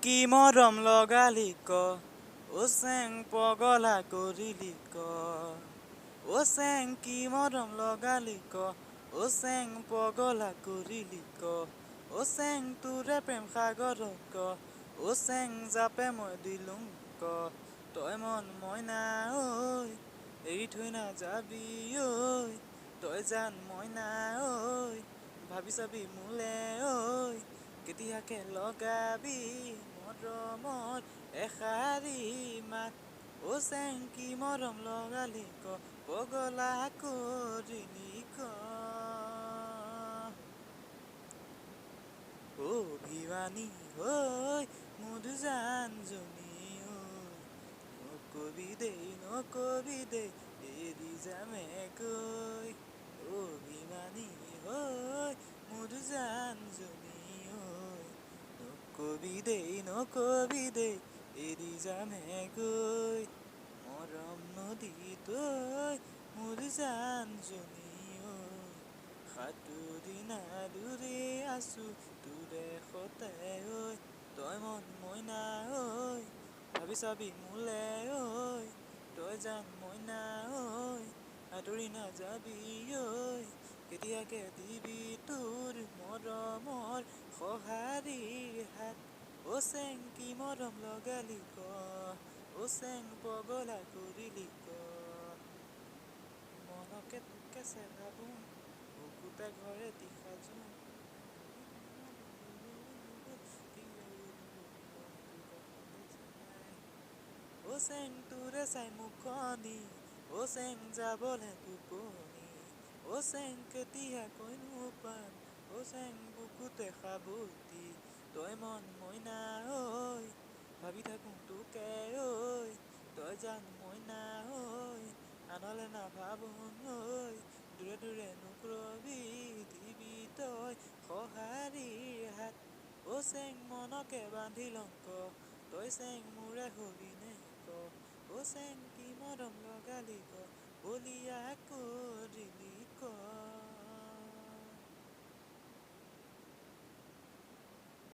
কি মৰম লগালি ক অ চেং পগলা কৰিলি ক অ চেং কি মৰম লগালি ক অ চেং পগলা কৰিলি ক অ চেং তোৰে প্ৰেম সাগৰত ক অ চেং জাপে মই দিলুং ক তই মন মইনা ঐ এৰি থৈ নাযাবি ঐ তই জান মইনা ঐ ভাবি চাবি মোলে ঐ কেতিয়াকে লগাবি মৰমত এষাৰি মাত অ চেং কি মৰম লগালি ক পগলা কৰিলি ক অভিমানী হৈ মোৰ জানজনী ঐ নকবি দেই এৰি যামেকৈ অভিমানী হৈ মোৰ জানজনী ঐ নকবি দেই এৰি যামেকৈ মৰম নদীত মোৰ জানজনী ঐ সাঁতুৰি নাদুৰি আছো তোৰে সতে ঐ তই মন মইনা ঐ ভাবি চাবি মোলে ঐ তই জান মইনা ঐ আঁতৰি নাযাবি ঐ কেতিয়াকে দিবি তোৰ মৰমৰ সঁহাৰিৰ হাত অ চেং কি মৰম লগালি ক অ চেং পগলা কৰিলি ক মনকে তোকে চাই ভাবোঁ বুকুতে ঘৰে দিশাজোঁ অ চেং তোৰে চাই মুখনি অ চেং যাবলে টোপনি অ চেং কেতিয়াকৈনো পাম অ চেং বুকুতে সাবতি তই মন মইনা ঐ ভাবি থাকোঁ তোকে ঐ তই জান মইনা ঐ আনলে নাভাবোঁ ঐ দূৰে দূৰে নুকুৰবি দিবি তই সঁহাৰিৰ হাত অ চেং মনকে বান্ধি লওঁ ক তই চেং মোৰে হবি নে ক অ চেং কি মৰম লগালি ক বলিয়া কৰিলি ক